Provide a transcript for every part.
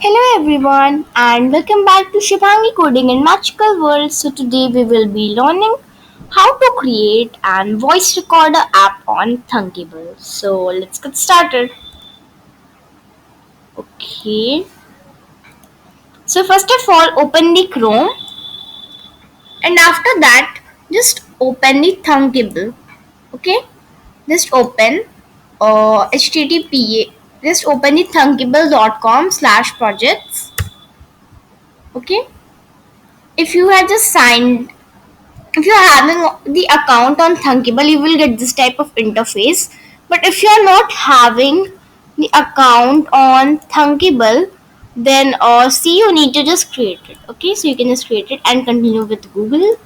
Hello everyone and welcome back to Shubhangi Coding in Magical World. So today we will be learning how to create an voice recorder app on Thunkable. So let's get started. Okay. So first of all open the Chrome and after that just open the Thunkable. Okay. Just open http just open the thunkable.com/projects. Okay. If you have just signed if you're having the account on Thunkable, you will get this type of interface. But if you're not having the account on Thunkable, then see you need to just create it. Okay, so you can just create it and continue with Google.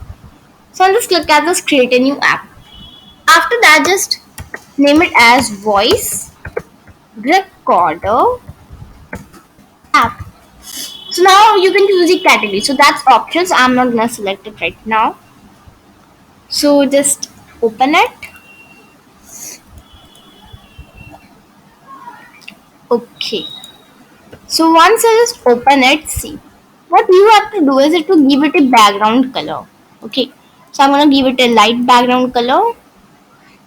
So I'll just click at this create a new app. After that, just name it as voice recorder app. So now you can choose the category. So that's options. I'm not gonna select it right now. So just open it. Okay. So once I just open it, see what you have to do is to give it a background color. Okay. So I'm gonna give it a light background color.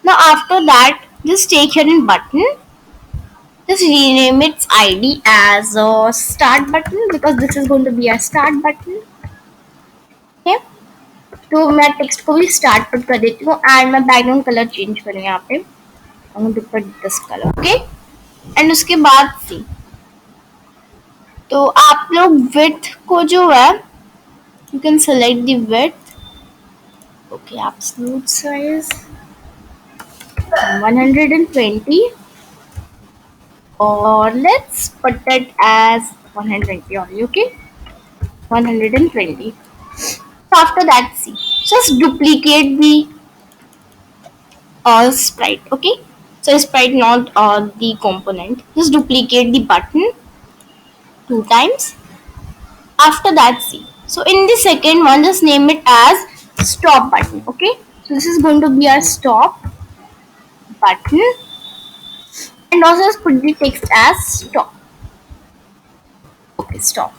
Now after that, just take here in button. Just rename its ID as a start button because this is going to be a start button. Okay. तो मैं text को भी start पर कर देती हूँ and मैं background colour change करूँ यहाँ पे I want to put this colour okay and उसके बाद सी तो आप लोग विड्थ को जो है you can select the width. Okay, absolute size 120 or let's put it as 120 only. Okay, 120. So after that, see, just duplicate the sprite. Okay, so sprite not the component. Just duplicate the button 2 times. After that, see. So in the second one, just name it as stop button. Okay, so this is going to be our stop button and also just put the text as stop. Okay, stop.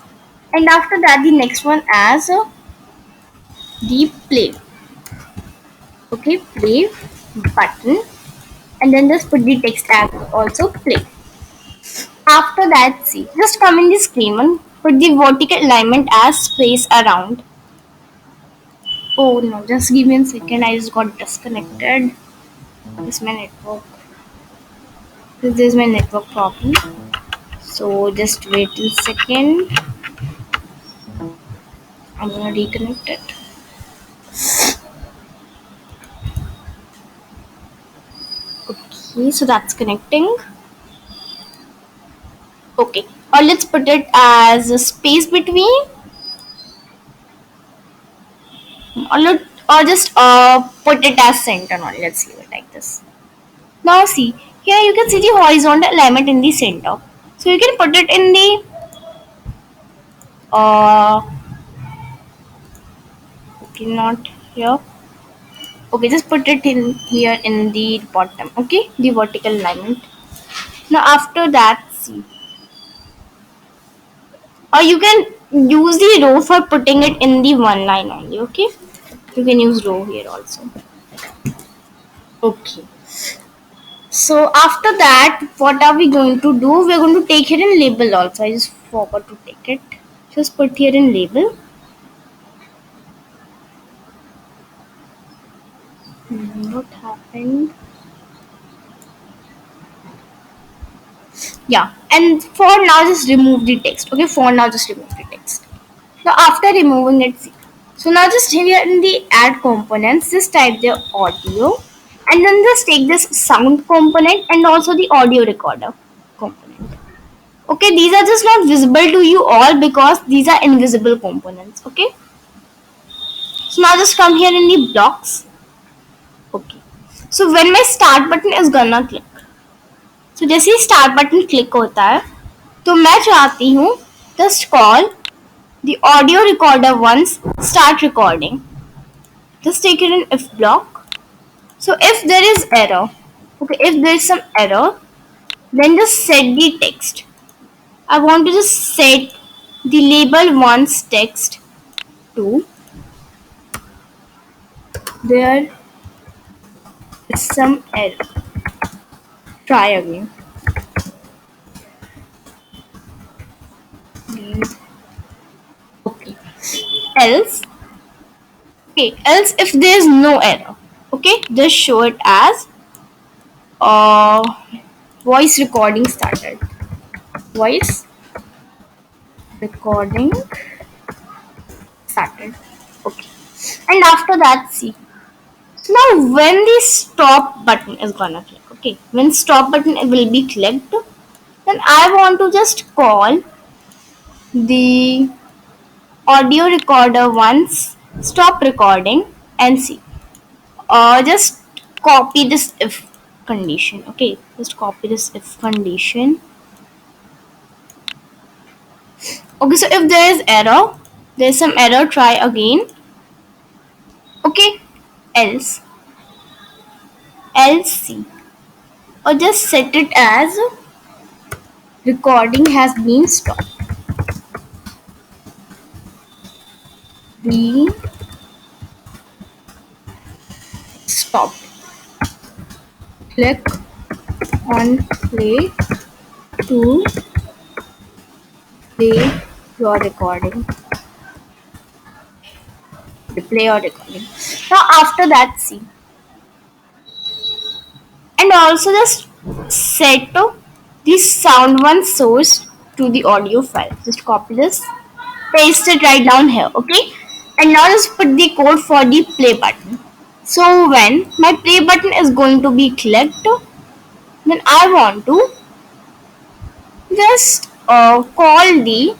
And after that, the next one as the play. Okay, play button and then just put the text as also play. After that, see, just come in the screen one, put the vertical alignment as space around. Oh no, just give me a second. I just got disconnected. This is my network. This is my network problem. So just wait a second. I'm gonna reconnect it. Okay, so that's connecting. Okay, or let's put it as a space between, or just put it as center only. Let's leave it like this. Now see, here you can see the horizontal alignment in the center. So you can put it in the okay, not here. Okay, just put it in here in the bottom. Okay, the vertical alignment. Now after that, see, or you can use the row for putting it in the one line only. Okay, you can use row here also. Okay, so after that, what are we going to do? We're going to take here in label also. I just forgot to take it. Just put here in label. What happened? Yeah, and for now just remove the text. Okay, for now just remove the text. Now after removing it, see. So now just here in the add components, just type the audio and then just take this sound component and also the audio recorder component. Okay, these are just not visible to you all because these are invisible components. Okay, so now just come here in the blocks. Okay, so when my start button is gonna click, so जैसे ही start button click होता है तो मैं चाहती हूँ just call the audio recorder once start recording. Just take it in if block. So if there is error, okay, if there is some error, then just set the text. I want to just set the label once text to there is some error. Try again. Okay. Else, else if there is no error, okay, just show it as uh, voice recording started. Voice recording started. Okay. And after that, see. So now when the stop button is gonna click, okay, when stop button will be clicked, then I want to just call the audio recorder once, stop recording, and see. Just copy this if condition. Okay, just copy this if condition. Okay, so if there is error, there's some error, try again. Okay, else, see, or just set it as recording has been stopped. Being stopped. Click on play to play your recording. Play your recording. Now after that, see, and also just set the sound one source to the audio file. Just copy this, paste it right down here, okay? And now just put the code for the play button. So when my play button is going to be clicked, then I want to just call the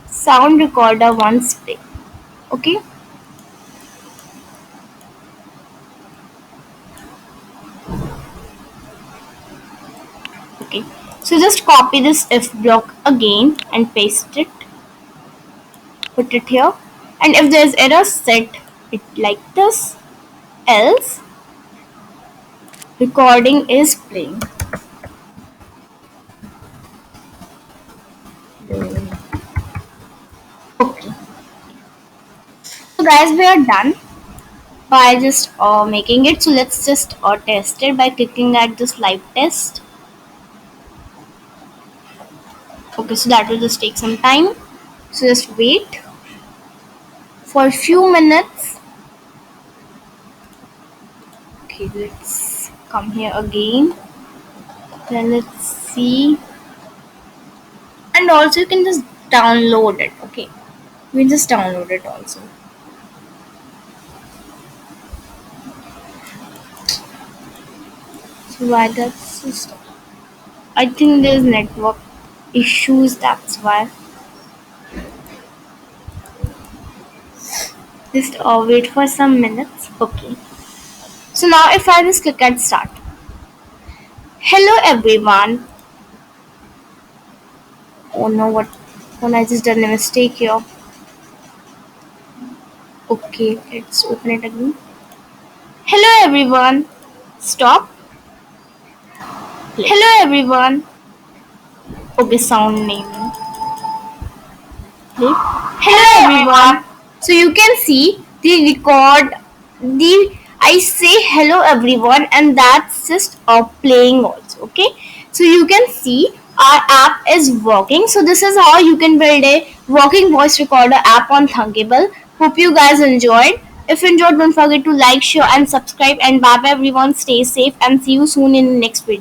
sound recorder once play, okay? Okay, so just copy this if block again and paste it, put it here, and if there is error, set it like this, else recording is playing. Okay, so guys, we are done by just making it. So let's just test it by clicking at this live test. Okay, so that will just take some time, so just wait for a few minutes. Okay, let's come here again, then let's see, and also you can just download it. Okay, we just download it also. So why that's just, I think there's network issues, that's why. Just wait for some minutes. Okay, so now if I just click at start. Hello everyone. Oh no, what? When I just done a mistake here. Okay, let's open it again. Hello everyone. Stop. Hello everyone. Okay, sound naming. Okay. Hello everyone. So you can see the record, the I say hello everyone, and that's just playing also. Okay, so you can see our app is working. So this is how you can build a working voice recorder app on Thunkable. Hope you guys enjoyed. If you enjoyed, don't forget to like, share, and subscribe. And bye bye everyone. Stay safe and see you soon in the next video.